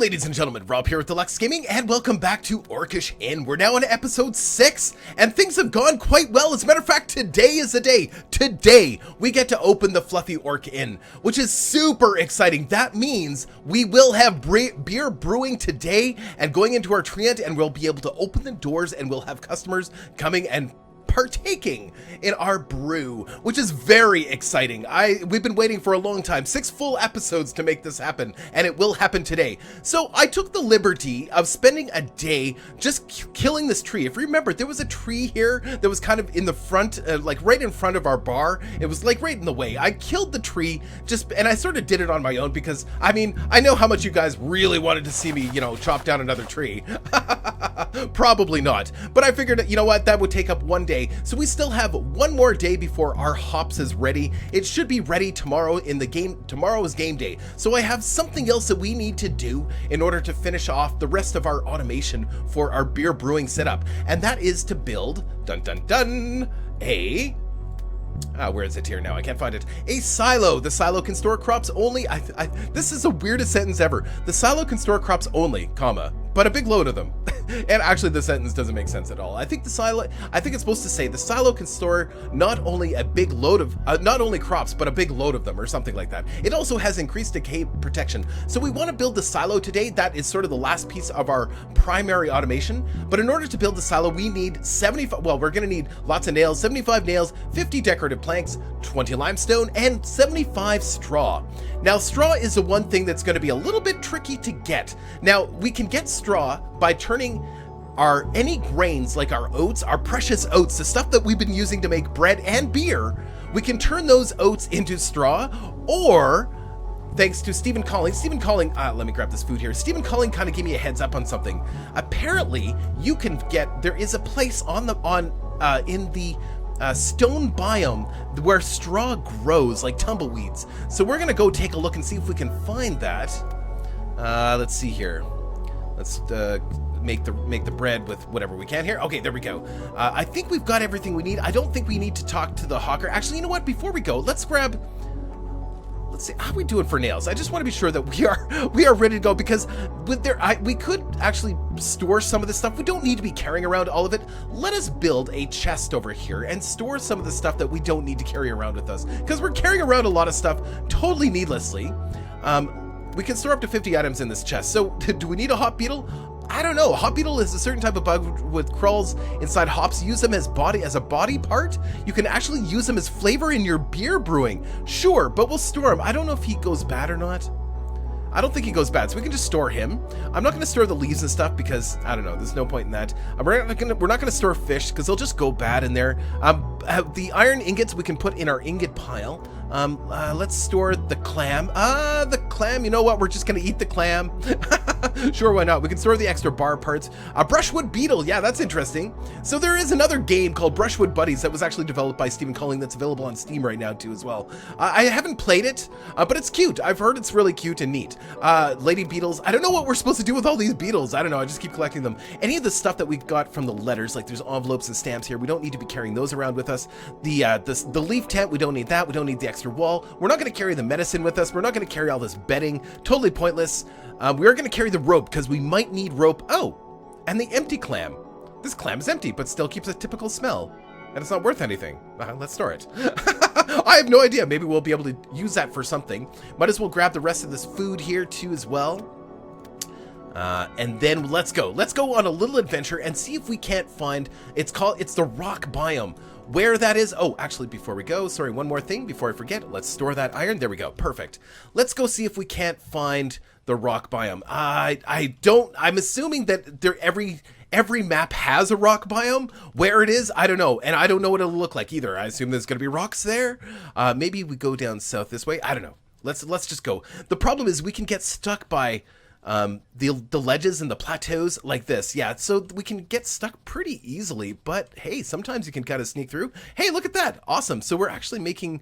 Ladies and gentlemen, Rob here with Deluks Gaming, and welcome back to Orcish Inn. We're now on episode 6, and things have gone quite well. As a matter of fact, today is the day. Today, we get to open the Fluffy Orc Inn, which is super exciting. That means we will have beer brewing today and going into our treant, and we'll be able to open the doors, and we'll have customers coming and partaking in our brew, which is very exciting. We've been waiting for a long time, 6 full episodes to make this happen, and it will happen today. So I took the liberty of spending a day just killing this tree. If you remember, there was a tree here that was kind of in the front, like right in front of our bar. It was like right in the way. I killed the tree and I sort of did it on my own because, I mean, I know how much you guys really wanted to see me, chop down another tree. Probably not, but I figured, you know what, that would take up one day. So we still have one more day before our hops is ready. It should be ready tomorrow in the game. Tomorrow is game day. So I have something else that we need to do in order to finish off the rest of our automation for our beer brewing setup. And that is to build, dun dun dun, where is it here now? I can't find it. A silo. The silo can store crops only. This is the weirdest sentence ever. The silo can store crops only, comma, but a big load of them. And actually the sentence doesn't make sense at all. I think it's supposed to say the silo can store not only a big load of, not only crops, but a big load of them or something like that. It also has increased decay protection. So we want to build the silo today. That is sort of the last piece of our primary automation. But in order to build the silo, we need 75, well, we're going to need lots of nails, 75 nails, 50 decorative planks, 20 limestone, and 75 straw. Now, straw is the one thing that's going to be a little bit tricky to get. Now, we can get straw by turning any grains like our oats, our precious oats, the stuff that we've been using to make bread and beer, we can turn those oats into straw, or thanks to Stephen Colling, let me grab this food here. Stephen Colling kind of gave me a heads up on something. Apparently, there is a place in the stone biome where straw grows like tumbleweeds. So we're gonna go take a look and see if we can find that. Let's see here. Let's make the bread with whatever we can here. Okay, there we go. I think we've got everything we need. I don't think we need to talk to the hawker. Actually, you know what? Before we go, let's see, how are we doing for nails? I just want to be sure that we are ready to go, because we could actually store some of this stuff. We don't need to be carrying around all of it. Let us build a chest over here and store some of the stuff that we don't need to carry around with us, because we're carrying around a lot of stuff totally needlessly. We can store up to 50 items in this chest. So do we need a hop beetle? I don't know. A hop beetle is a certain type of bug with crawls inside hops. Use them as a body part. You can actually use them as flavor in your beer brewing. Sure, but we'll store him. I don't know if he goes bad or not. I don't think he goes bad, so we can just store him. I'm not going to store the leaves and stuff because, I don't know, there's no point in that. We're not going to store fish because they'll just go bad in there. The iron ingots we can put in our ingot pile. Let's store the clam. The clam, you know what? We're just going to eat the clam. Sure, why not? We can store the extra bar parts. A brushwood beetle. Yeah, that's interesting. So there is another game called Brushwood Buddies that was actually developed by Stephen Colling that's available on Steam right now too as well. I haven't played it, but it's cute. I've heard it's really cute and neat. Lady beetles. I don't know what we're supposed to do with all these beetles. I don't know. I just keep collecting them. Any of the stuff that we got from the letters, like there's envelopes and stamps here, we don't need to be carrying those around with us. The leaf tent, we don't need that. We don't need the extra wall. We're not going to carry the medicine with us. We're not going to carry all this bedding. Totally pointless. We are going to carry the rope because we might need rope. Oh, and the empty clam. This clam is empty, but still keeps a typical smell. And it's not worth anything. Let's store it. I have no idea. Maybe we'll be able to use that for something. Might as well grab the rest of this food here too as well. And then let's go. Let's go on a little adventure and see if we can't find, it's the rock biome. Where that is, oh, actually, before we go, sorry, one more thing before I forget. Let's store that iron. There we go. Perfect. Let's go see if we can't find the rock biome. I'm assuming that every map has a rock biome. Where it is, I don't know. And I don't know what it'll look like either. I assume there's going to be rocks there. Maybe we go down south this way. I don't know. Let's just go. The problem is we can get stuck by the ledges and the plateaus like this. Yeah, so we can get stuck pretty easily, but hey, sometimes you can kind of sneak through. Hey, look at that. Awesome. So we're actually making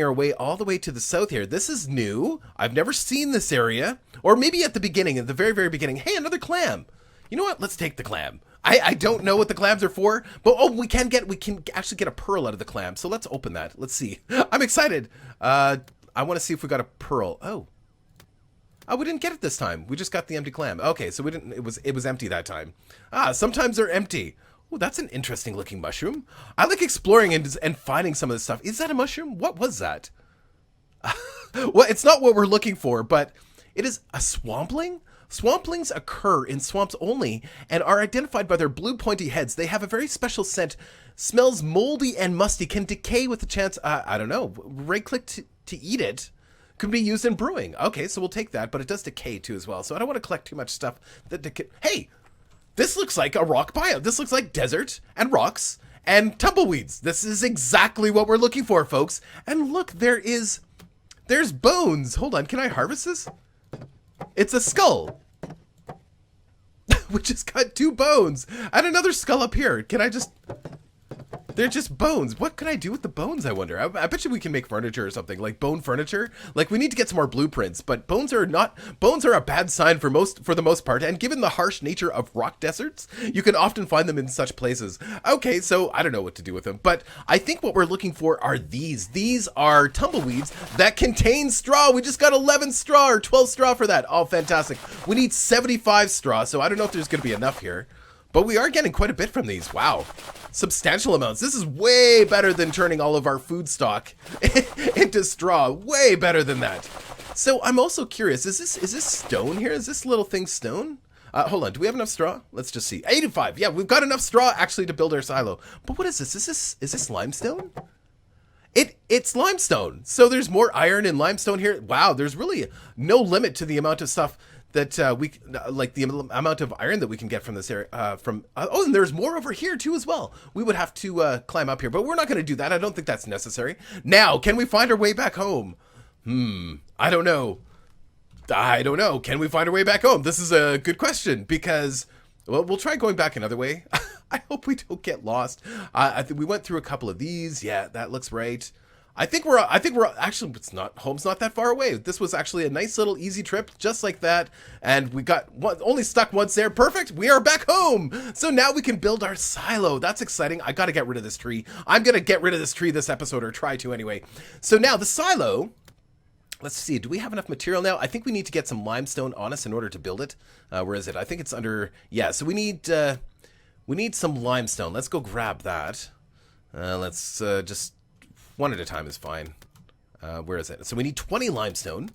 our way all the way to the south here. This is new. I've never seen this area. Or maybe at the beginning, at the very, very beginning. Hey, another clam. You know what? Let's take the clam. I don't know what the clams are for, but oh, we can actually get a pearl out of the clam. So let's open that. Let's see. I'm excited. I want to see if we got a pearl. Oh. Oh, we didn't get it this time. We just got the empty clam. Okay, so we didn't. It was empty that time. Ah, sometimes they're empty. Oh, that's an interesting looking mushroom. I like exploring and finding some of this stuff. Is that a mushroom? What was that? Well, it's not what we're looking for, but it is a swampling. Swamplings occur in swamps only and are identified by their blue pointy heads. They have a very special scent, smells moldy and musty, can decay with a chance, I don't know, right-click to eat it. Could be used in brewing. Okay, so we'll take that, but it does decay too as well. So I don't want to collect too much stuff that decay. Hey, this looks like a rock biome. This looks like desert and rocks and tumbleweeds. This is exactly what we're looking for, folks. And look, there's bones. Hold on, can I harvest this? It's a skull. Which has got 2 bones. And another skull up here. Can I just... They're just bones. What can I do with the bones, I wonder? I bet you we can make furniture or something, like bone furniture. Like, we need to get some more blueprints, but bones are a bad sign for the most part, and given the harsh nature of rock deserts, you can often find them in such places. Okay, so I don't know what to do with them, but I think what we're looking for are these. These are tumbleweeds that contain straw. We just got 11 straw or 12 straw for that. Oh, fantastic. We need 75 straw, so I don't know if there's going to be enough here. But we are getting quite a bit from these. Wow. Substantial amounts. This is way better than turning all of our food stock into straw. Way better than that. So I'm also curious, is this stone here? Is this little thing stone? Hold on, do we have enough straw? Let's just see. 85. Yeah, we've got enough straw actually to build our silo. But what is this? Is this limestone? It's limestone. So there's more iron in limestone here. Wow, there's really no limit to the amount of stuff that like the amount of iron that we can get from this area. Oh, and there's more over here too as well. We would have to climb up here, but we're not going to do that. I don't think that's necessary. Now, can we find our way back home? I don't know. Can we find our way back home? This is a good question because, well, we'll try going back another way. I hope we don't get lost. I think we went through a couple of these. Yeah, that looks right. I think we're actually, home's not that far away. This was actually a nice little easy trip, just like that. And we got only stuck once there. Perfect. We are back home. So now we can build our silo. That's exciting. I got to get rid of this tree. I'm going to get rid of this tree this episode, or try to anyway. So now the silo, let's see. Do we have enough material now? I think we need to get some limestone on us in order to build it. Where is it? I think it's under, yeah. So we need some limestone. Let's go grab that. Let's just, one at a time is fine. Where is it? So we need 20 limestone.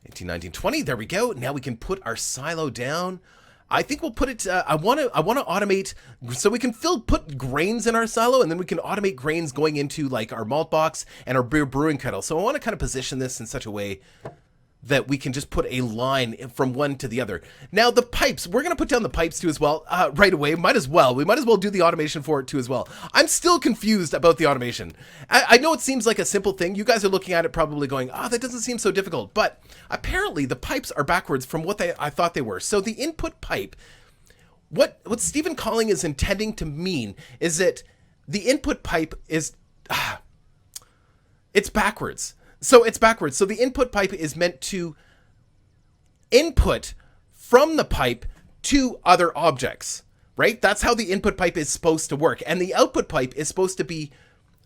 18, 19, 20. There we go. Now we can put our silo down. I think we'll put it, I want to automate, so we can put grains in our silo, and then we can automate grains going into like our malt box and our brewing kettle. So I want to kind of position this in such a way that we can just put a line from one to the other. Now the pipes, we're going to put down the pipes too as well, right away. We might as well do the automation for it too as well. I'm still confused about the automation. I know it seems like a simple thing. You guys are looking at it probably going, oh, that doesn't seem so difficult. But apparently the pipes are backwards from what I thought they were. So the input pipe, what Stephen Colling is intending to mean is that the input pipe is, it's backwards. So it's backwards. So the input pipe is meant to input from the pipe to other objects, right? That's how the input pipe is supposed to work. And the output pipe is supposed to be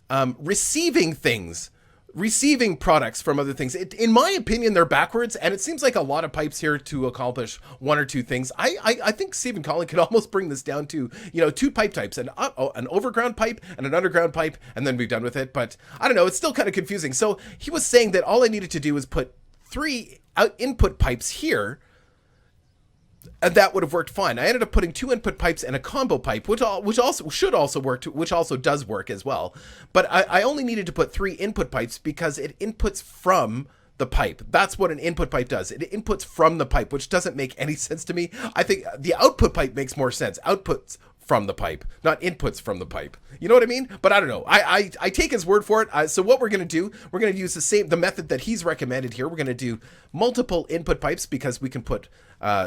receiving things, receiving products from other things. In my opinion, they're backwards, and it seems like a lot of pipes here to accomplish one or two things. I think Stephen Colling could almost bring this down to, 2 pipe types, an overground pipe and an underground pipe, and then be done with it. But I don't know, it's still kind of confusing. So he was saying that all I needed to do was put 3 input pipes here, and that would have worked fine. I ended up putting 2 input pipes and a combo pipe, which also should also work, which also does work as well. But I only needed to put 3 input pipes because it inputs from the pipe. That's what an input pipe does. It inputs from the pipe, which doesn't make any sense to me. I think the output pipe makes more sense. Outputs from the pipe, not inputs from the pipe. You know what I mean? But I don't know. I take his word for it. So what we're going to do, we're going to use the method that he's recommended here. We're going to do multiple input pipes because we can put,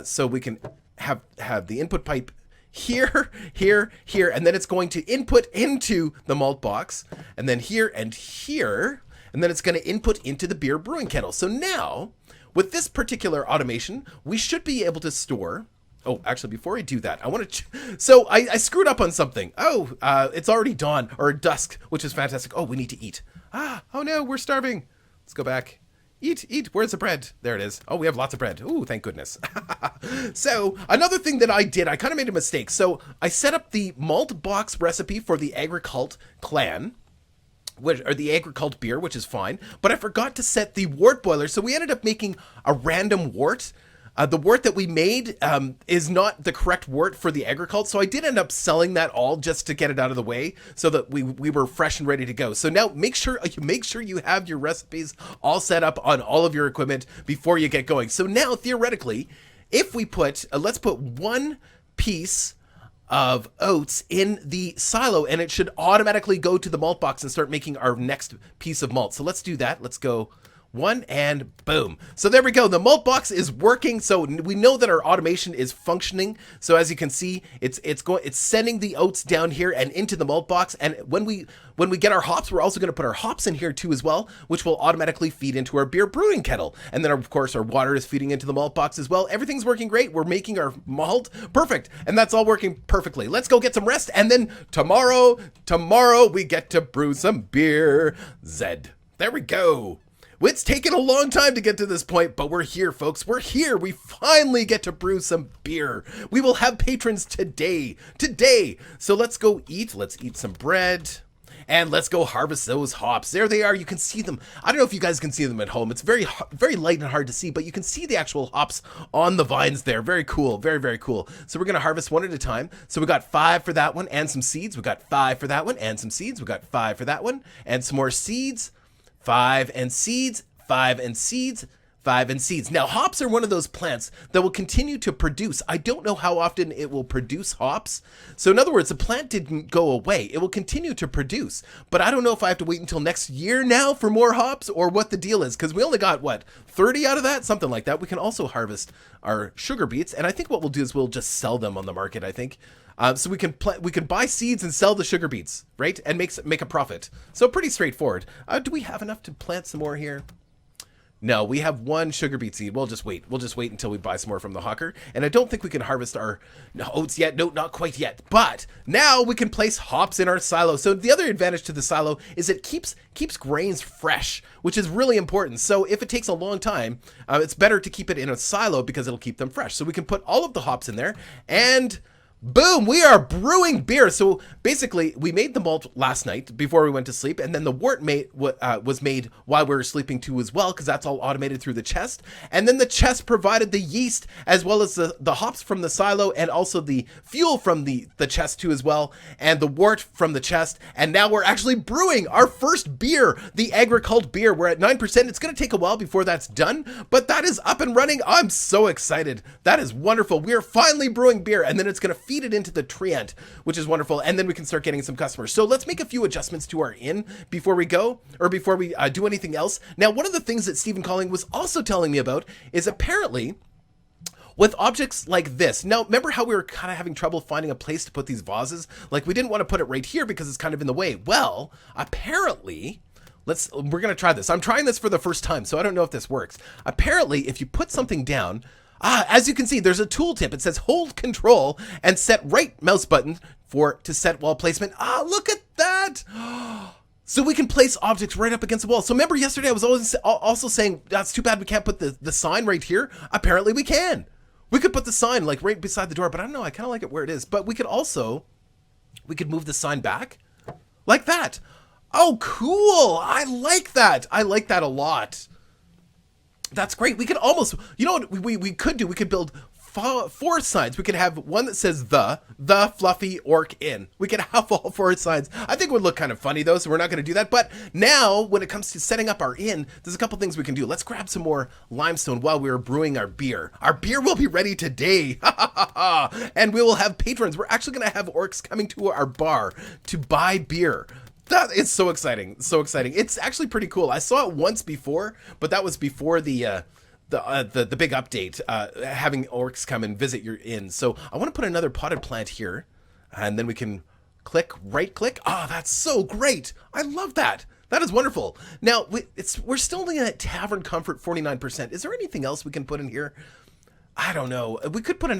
so we can have the input pipe here, here, here, and then it's going to input into the malt box, and then here and here, and then it's going to input into the beer brewing kettle. So now, with this particular automation, we should be able to store. Oh, actually, before I do that, I want to. So I screwed up on something. Oh, it's already dawn or dusk, which is fantastic. Oh, we need to eat. Oh no, we're starving. Let's go back. Eat, eat. Where's the bread? There it is. Oh, we have lots of bread. Ooh, thank goodness. So, another thing that I did, I kind of made a mistake. So, I set up the malt box recipe for the Agricult clan, or the Agricult beer, which is fine, but I forgot to set the wort boiler, so we ended up making a random wort. The wort that we made is not the correct wort for the Agricult, so I did end up selling that all just to get it out of the way, so that we were fresh and ready to go. So now make sure you have your recipes all set up on all of your equipment before you get going. So now theoretically, if we put let's put one piece of oats in the silo, and it should automatically go to the malt box and start making our next piece of malt. So let's do that. Let's go one, and boom. So there we go. The malt box is working. So we know that our automation is functioning. So as you can see, it's sending the oats down here and into the malt box. And when we get our hops, we're also going to put our hops in here too as well, which will automatically feed into our beer brewing kettle. And then of course our water is feeding into the malt box as well. Everything's working great. We're making our malt perfect. And that's all working perfectly. Let's go get some rest. And then tomorrow we get to brew some beer. Zed. There we go. It's taken a long time to get to this point, but we're here, folks. We're here. We finally get to brew some beer. We will have patrons today. So let's go eat. Let's eat some bread. And let's go harvest those hops. There they are. You can see them. I don't know if you guys can see them at home. It's very light and hard to see, but you can see the actual hops on the vines there. Very cool. Very, very cool. So we're going to harvest one at a time. So we got 5 for that one and some seeds. We got 5 for that one and some seeds. We got 5 for that one and some more seeds. 5 and seeds, 5 and seeds, 5 and seeds. Now, hops are one of those plants that will continue to produce. I don't know how often it will produce hops. So in other words, the plant didn't go away. It will continue to produce. But I don't know if I have to wait until next year now for more hops or what the deal is. Because we only got, 30 out of that? Something like that. We can also harvest our sugar beets. And I think what we'll do is we'll just sell them on the market, I think. So we can buy seeds and sell the sugar beets, right? And make a profit. So pretty straightforward. Do we have enough to plant some more here? No, we have 1 sugar beet seed. We'll just wait. We'll just wait until we buy some more from the hawker. And I don't think we can harvest our oats yet. No, not quite yet. But now we can place hops in our silo. So the other advantage to the silo is it keeps grains fresh, which is really important. So if it takes a long time, it's better to keep it in a silo because it'll keep them fresh. So we can put all of the hops in there and boom, we are brewing beer. So basically, we made the malt last night before we went to sleep, and then the wort was made while we were sleeping too as well, because that's all automated through the chest. And then the chest provided the yeast, as well as the hops from the silo, and also the fuel from the chest too as well, and the wort from the chest. And now we're actually brewing our first beer, the Agricult beer. We're at 9%. It's going to take a while before that's done, but that is up and running. I'm so excited. That is wonderful. We are finally brewing beer, and then it's going to feed it into the treant, which is wonderful, and then we can start getting some customers. So let's make a few adjustments to our inn before we go, or before we do anything else. Now, one of the things that Stephen Colling was also telling me about is apparently with objects like this. Now, remember how we were kind of having trouble finding a place to put these vases? Like, we didn't want to put it right here because it's kind of in the way. Well, apparently, we're going to try this. I'm trying this for the first time, so I don't know if this works. Apparently, if you put something down, as you can see, there's a tooltip. It says hold control and set right mouse button to set wall placement. Look at that. So we can place objects right up against the wall. So remember yesterday I was also saying, that's too bad we can't put the sign right here. Apparently we can. We could put the sign like right beside the door, but I don't know. I kind of like it where it is. But we could move the sign back like that. Oh, cool. I like that. I like that a lot. That's great. We could almost, you know what we could do? We could build 4 signs. We could have one that says the Fluffy Orc Inn. We could have all 4 signs. I think it would look kind of funny though, so we're not going to do that. But now when it comes to setting up our inn, there's a couple things we can do. Let's grab some more limestone while we're brewing our beer. Our beer will be ready today. And we will have patrons. We're actually going to have orcs coming to our bar to buy beer. That is so exciting. So exciting. It's actually pretty cool. I saw it once before, but that was before the big update, having orcs come and visit your inn. So I want to put another potted plant here, and then we can right click. That's so great. I love that. That is wonderful. Now we're still looking at tavern comfort 49%. Is there anything else we can put in here? I don't know. We could put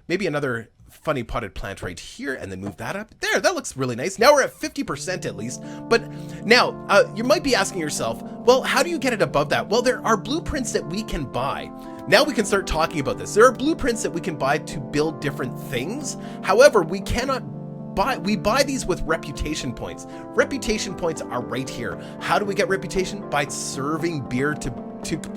maybe another funny potted plant right here and then move that up. There, that looks really nice. Now we're at 50% at least. But now, you might be asking yourself, well, how do you get it above that? Well, there are blueprints that we can buy. Now we can start talking about this. There are blueprints that we can buy to build different things. However, we cannot we buy these with reputation points. Reputation points are right here. How do we get reputation? By serving beer to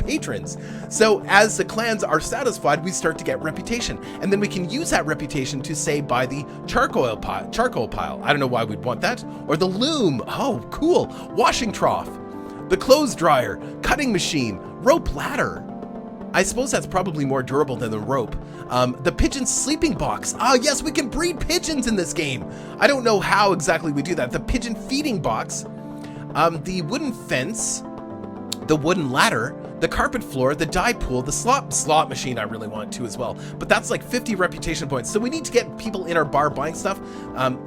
patrons. So as the clans are satisfied, we start to get reputation, and then we can use that reputation to say buy the charcoal pile. I don't know why we'd want that. Or the loom. Oh, cool. Washing trough, the clothes dryer, cutting machine, rope ladder. I suppose that's probably more durable than the rope. The pigeon sleeping box. Ah, yes, we can breed pigeons in this game. I don't know how exactly we do that. The pigeon feeding box, the wooden fence, the wooden ladder, the carpet floor, the dye pool, the slot machine I really want to as well. But that's like 50 reputation points. So we need to get people in our bar buying stuff,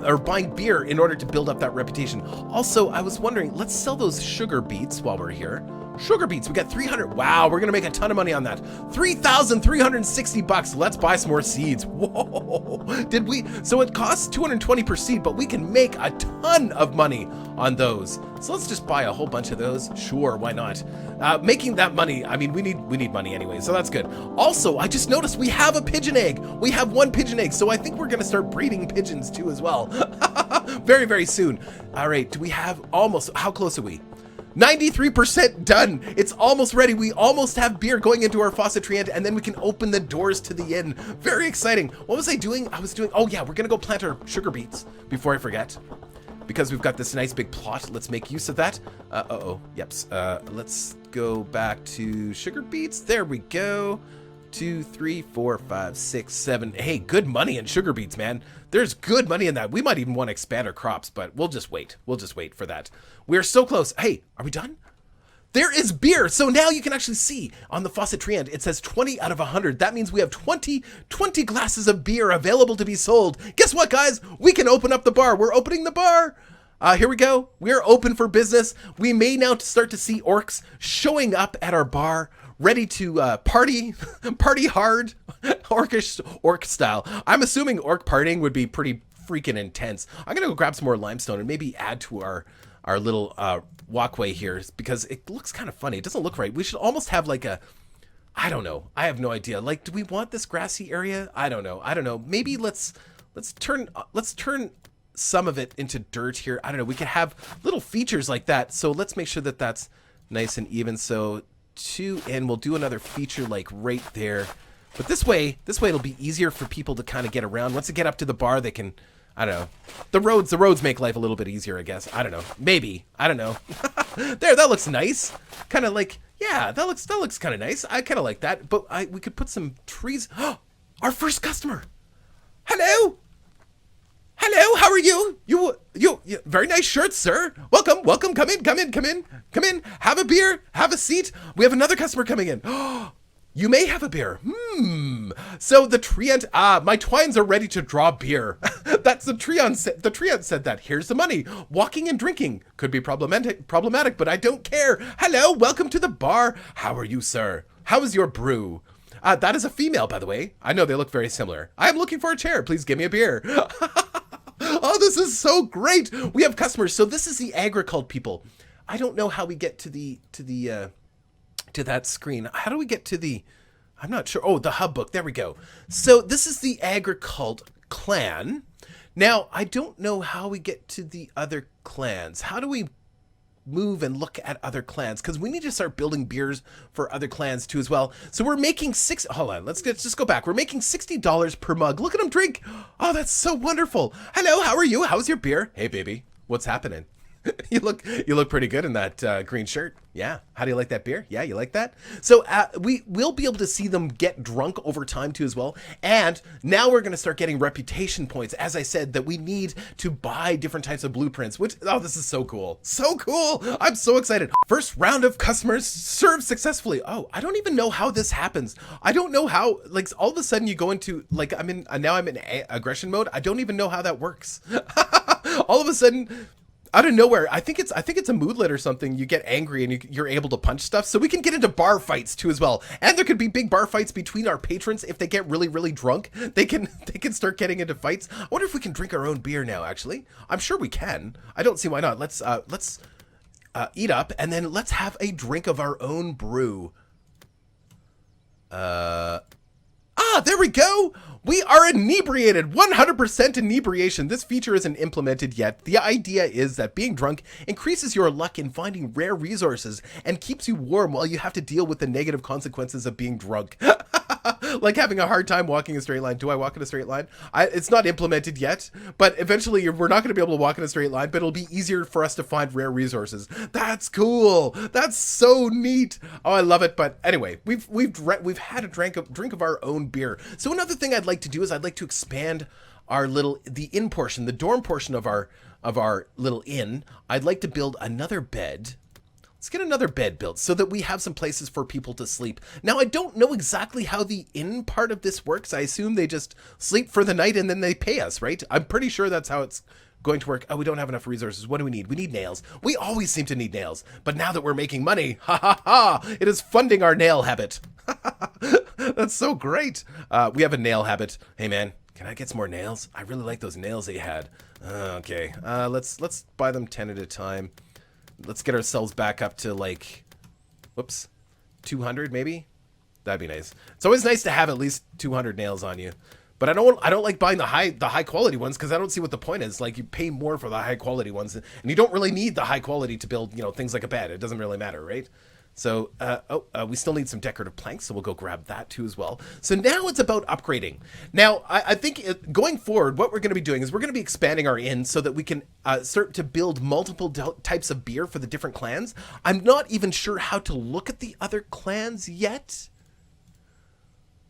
or buying beer in order to build up that reputation. Also, I was wondering, let's sell those sugar beets while we're here. Sugar beets, we got 300. Wow, we're gonna make a ton of money on that. 3,360 bucks. Let's buy some more seeds. Whoa, did we? So it costs 220 per seed, but we can make a ton of money on those. So let's just buy a whole bunch of those. Sure, why not? Making that money, I mean, we need money anyway, so that's good. Also, I just noticed we have a pigeon egg. We have one pigeon egg, so I think we're gonna start breeding pigeons too as well. Very, very soon. All right, do we have almost, how close are we? 93% done. It's almost ready. We almost have beer going into our faucetry inn, and then we can open the doors to the inn. Very exciting. What was I doing? Oh yeah, we're gonna go plant our sugar beets before I forget, because we've got this nice big plot. Let's make use of that. Yeps. Let's go back to sugar beets. There we go. 2, 3, 4, 5, 6, 7. Hey, good money in sugar beets, man. There's good money in that. We might even want to expand our crops, but we'll just wait. We'll just wait for that. We're so close. Hey, are we done? There is beer. So now you can actually see on the faucetry end, it says 20 out of 100. That means we have 20 glasses of beer available to be sold. Guess what, guys? We can open up the bar. We're opening the bar. Here we go. We're open for business. We may now start to see orcs showing up at our bar, ready to party hard, orc style. I'm assuming orc partying would be pretty freaking intense. I'm gonna go grab some more limestone and maybe add to our little walkway here, because it looks kind of funny. It doesn't look right. We should almost have like a, I don't know. I have no idea. Like, do we want this grassy area? I don't know. Maybe let's turn some of it into dirt here. I don't know. We could have little features like that. So let's make sure that that's nice and even. So 2, and we'll do another feature like right there. But this way it'll be easier for people to kind of get around. Once they get up to the bar, they can, I don't know. The roads make life a little bit easier, I guess. I don't know. Maybe. I don't know. There, that looks nice. Kind of like, yeah, that looks kind of nice. I kind of like that. But we could put some trees. Our first customer. Hello. Hello, how are you? You, very nice shirt, sir. Welcome. Come in. Have a beer. Have a seat. We have another customer coming in. You may have a beer. So the treant, my twines are ready to draw beer. That's the treant. The treant said that. Here's the money. Walking and drinking could be problematic, but I don't care. Hello, welcome to the bar. How are you, sir? How is your brew? That is a female, by the way. I know they look very similar. I am looking for a chair. Please give me a beer. Oh, this is so great. We have customers. So this is the agricult people. I don't know how we get to that screen. How do we get to the, I'm not sure. Oh, the hub book. There we go. So this is the agricult clan. Now, I don't know how we get to the other clans. How do we move and look at other clans? Because we need to start building beers for other clans too as well. So we're making hold on, let's just go back. We're making $60 per mug. Look at them drink. Oh, that's so wonderful. Hello, how are you? How's your beer? Hey, baby, what's happening? You look pretty good in that green shirt. Yeah. How do you like that beer? Yeah, you like that? So we will be able to see them get drunk over time too as well. And now we're going to start getting reputation points, as I said, that we need to buy different types of blueprints, which, oh, this is so cool. So cool. I'm so excited. First round of customers served successfully. Oh, I don't even know how this happens. I don't know how, like, all of a sudden you go into, like, now I'm in aggression mode. I don't even know how that works. All of a sudden, out of nowhere, I think it's a moodlet or something. You get angry and you're able to punch stuff. So we can get into bar fights too as well. And there could be big bar fights between our patrons if they get really, really drunk. They can start getting into fights. I wonder if we can drink our own beer now, actually. I'm sure we can. I don't see why not. Let's eat up and then let's have a drink of our own brew. There we go. We are inebriated, 100% inebriation. This feature isn't implemented yet. The idea is that being drunk increases your luck in finding rare resources and keeps you warm while you have to deal with the negative consequences of being drunk. Like having a hard time walking a straight line. Do I walk in a straight line? It's not implemented yet, but eventually we're not going to be able to walk in a straight line, but it'll be easier for us to find rare resources. That's cool. That's so neat. Oh, I love it. But anyway, we've had a drink of our own beer. So another thing I'd like to do is I'd like to expand the inn portion, the dorm portion of our little inn. I'd like to build another bed. Let's get another bed built so that we have some places for people to sleep. Now, I don't know exactly how the inn part of this works. I assume they just sleep for the night and then they pay us, right? I'm pretty sure that's how it's going to work. Oh, we don't have enough resources. What do we need? We need nails. We always seem to need nails. But now that we're making money, ha ha ha, it is funding our nail habit. That's so great. We have a nail habit. Hey, man, can I get some more nails? I really like those nails they had. Okay, let's buy them 10 at a time. Let's get ourselves back up to like, whoops, 200 maybe. That'd be nice. It's always nice to have at least 200 nails on you. But I don't like buying the high quality ones because I don't see what the point is. Like, you pay more for the high quality ones, and you don't really need the high quality to build, things like a bed. It doesn't really matter, right? So, we still need some decorative planks, so we'll go grab that too as well. So now it's about upgrading. Now, I think going forward, what we're going to be doing is we're going to be expanding our inn so that we can start to build multiple types of beer for the different clans. I'm not even sure how to look at the other clans yet.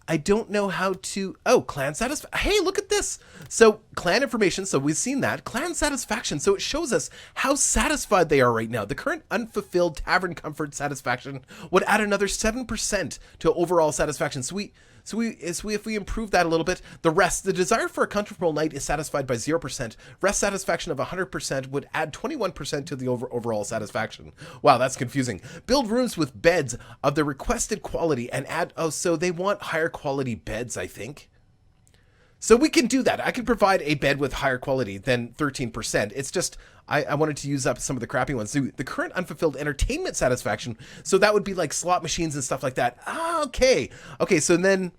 I don't know how to... Oh, clan satisfaction. Hey, look at this. So clan information. So we've seen that. Clan satisfaction. So it shows us how satisfied they are right now. The current unfulfilled tavern comfort satisfaction would add another 7% to overall satisfaction. So if we improve that a little bit, the desire for a comfortable night is satisfied by 0%. Rest satisfaction of 100% would add 21% to the overall satisfaction. Wow, that's confusing. Build rooms with beds of the requested quality and add... Oh, so they want higher quality beds, I think. So we can do that. I can provide a bed with higher quality than 13%. It's just, I wanted to use up some of the crappy ones. So the current unfulfilled entertainment satisfaction, so that would be like slot machines and stuff like that. Okay. Okay, so then...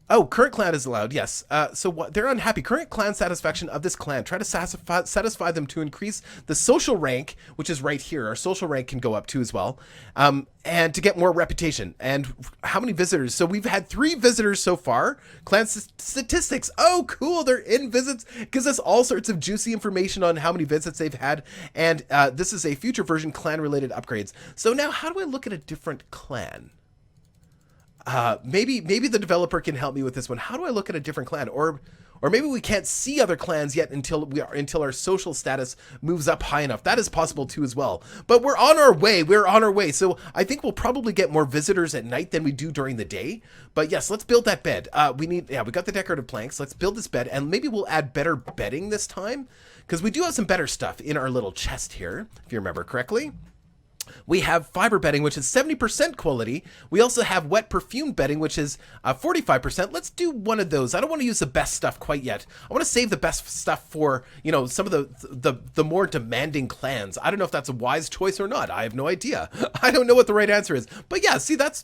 Oh, current clan is allowed, yes. So what, they're unhappy. Current clan satisfaction of this clan. Try to satisfy them to increase the social rank, which is right here. Our social rank can go up too as well. And to get more reputation. And how many visitors? So we've had 3 visitors so far. Clan statistics. Oh, cool. They're in visits. Gives us all sorts of juicy information on how many visits they've had. And this is a future version clan-related upgrades. So now how do I look at a different clan? Maybe the developer can help me with this one. How do I look at a different clan? Or maybe we can't see other clans yet until our social status moves up high enough. That is possible too as well. But we're on our way. We're on our way. So I think we'll probably get more visitors at night than we do during the day. But yes, let's build that bed. We got the decorative planks. Let's build this bed, and maybe we'll add better bedding this time, because we do have some better stuff in our little chest here, if you remember correctly. We have fiber bedding, which is 70% quality. We also have wet perfume bedding, which is 45%. Let's do one of those. I don't want to use the best stuff quite yet. I want to save the best stuff for, some of the more demanding clans. I don't know if that's a wise choice or not. I have no idea. I don't know what the right answer is. But yeah, see, that's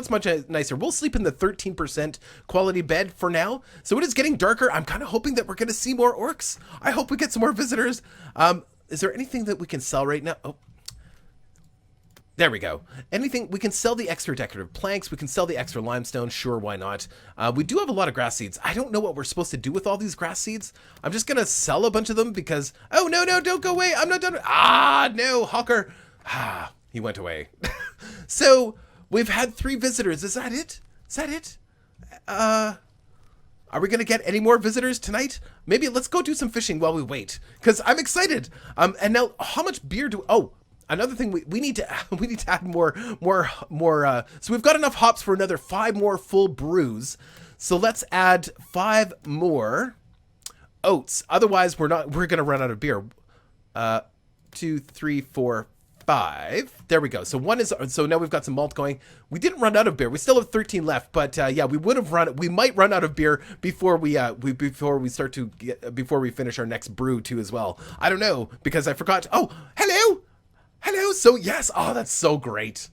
much nicer. We'll sleep in the 13% quality bed for now. So it is getting darker. I'm kind of hoping that we're going to see more orcs. I hope we get some more visitors. Is there anything that we can sell right now? Oh. There we go. Anything, we can sell the extra decorative planks, we can sell the extra limestone, sure, why not? We do have a lot of grass seeds. I don't know what we're supposed to do with all these grass seeds. I'm just gonna sell a bunch of them because, oh, no, don't go away, I'm not done. No, Hawker. He went away. So, we've had 3 visitors, is that it? Are we gonna get any more visitors tonight? Maybe let's go do some fishing while we wait, because I'm excited. And now, how much beer another thing we need to add more. So we've got enough hops for another 5 more full brews. So let's add 5 more oats. Otherwise, we're gonna run out of beer. 2, 3, 4, 5. There we go. So one is, so now we've got some malt going. We didn't run out of beer. We still have 13 left, but yeah, we might run out of beer before we finish our next brew too as well. I don't know, because I forgot. Oh, hello. So yes. Oh, that's so great.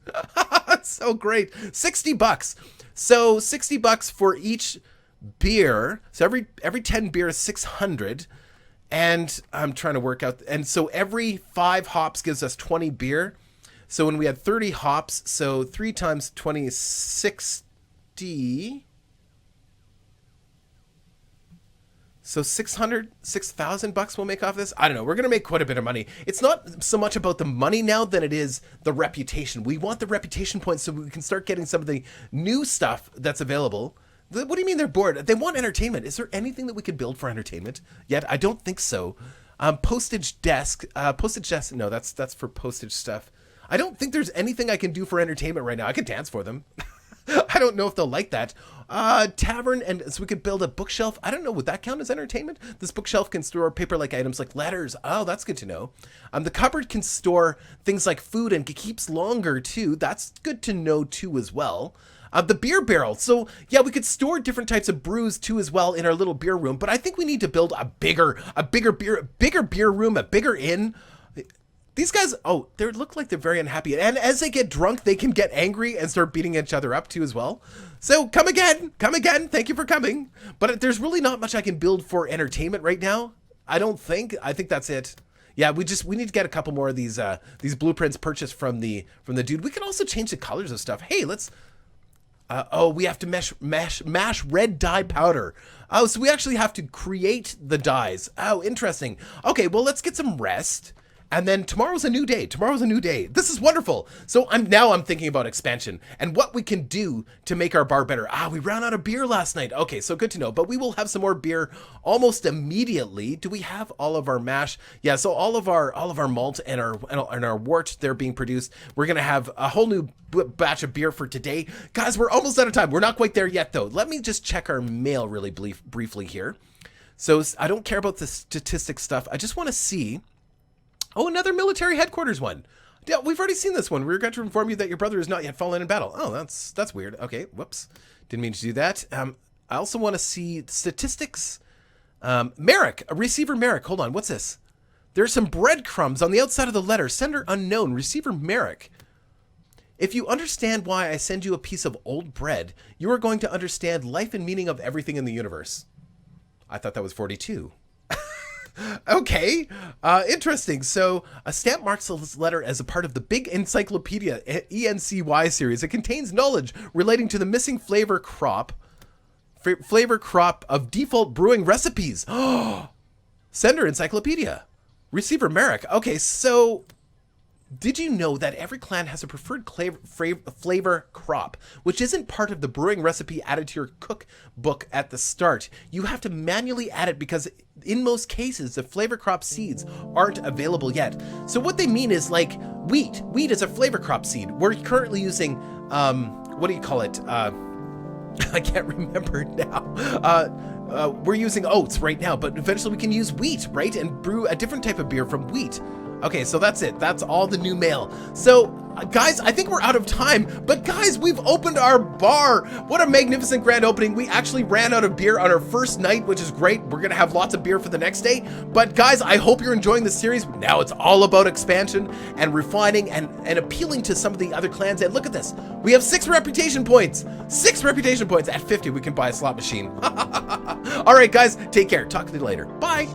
That's so great. $60. So $60 for each beer. So every 10 beer is 600. And I'm trying to work out. And so every 5 hops gives us 20 beer. So when we had 30 hops, so 3 times 20 is 60. So $6,000 we'll make off this. I don't know. We're going to make quite a bit of money. It's not so much about the money now than it is the reputation. We want the reputation points so we can start getting some of the new stuff that's available. What do you mean they're bored? They want entertainment. Is there anything that we could build for entertainment yet? I don't think so. Postage desk. No, that's for postage stuff. I don't think there's anything I can do for entertainment right now. I could dance for them. I don't know if they'll like that. Tavern, and so we could build a bookshelf. I don't know, would that count as entertainment? This bookshelf can store paper-like items like letters. Oh, that's good to know. The cupboard can store things like food and keeps longer too. That's good to know too as well. The beer barrel. So yeah, we could store different types of brews too as well in our little beer room, but I think we need to build a bigger beer room, a bigger inn. These guys, oh, they look like they're very unhappy. And as they get drunk, they can get angry and start beating each other up too as well. So come again. Thank you for coming. But there's really not much I can build for entertainment right now. I think that's it. Yeah, we need to get a couple more of these blueprints purchased from the dude. We can also change the colors of stuff. Hey, let's we have to mash red dye powder. Oh, so we actually have to create the dyes. Oh, interesting. Okay, well, let's get some rest. And then tomorrow's a new day. This is wonderful. So I'm thinking about expansion and what we can do to make our bar better. We ran out of beer last night. Okay, so good to know. But we will have some more beer almost immediately. Do we have all of our mash? Yeah, so all of our malt and our wort, they're being produced. We're gonna have a whole new batch of beer for today. Guys, we're almost out of time. We're not quite there yet though. Let me just check our mail really briefly here. So I don't care about the statistics stuff. I just want to see. Oh, another military headquarters one. Yeah, we've already seen this one. We regret to inform you that your brother has not yet fallen in battle. Oh, that's weird. Okay, whoops. Didn't mean to do that. I also want to see statistics. Merrick, receiver Merrick. Hold on, what's this? There's some breadcrumbs on the outside of the letter. Sender unknown, receiver Merrick. If you understand why I send you a piece of old bread, you are going to understand life and meaning of everything in the universe. I thought that was 42. Okay, interesting. So a stamp marks this letter as a part of the Big Encyclopedia ENCY series. It contains knowledge relating to the missing flavor crop of default brewing recipes. Sender encyclopedia. Receiver Merrick. Okay, so did you know that every clan has a preferred flavor crop, which isn't part of the brewing recipe added to your cookbook at the start? You have to manually add it because in most cases, the flavor crop seeds aren't available yet. So what they mean is like wheat. Wheat is a flavor crop seed. We're currently using, what do you call it? I can't remember now. We're using oats right now, but eventually we can use wheat, right? And brew a different type of beer from wheat. Okay, so that's it. That's all the new mail. So, guys, I think we're out of time. But, guys, we've opened our bar. What a magnificent grand opening. We actually ran out of beer on our first night, which is great. We're going to have lots of beer for the next day. But, guys, I hope you're enjoying this series. Now it's all about expansion and refining and appealing to some of the other clans. And look at this. We have 6 reputation points. 6 reputation points. At 50, we can buy a slot machine. All right, guys, take care. Talk to you later. Bye.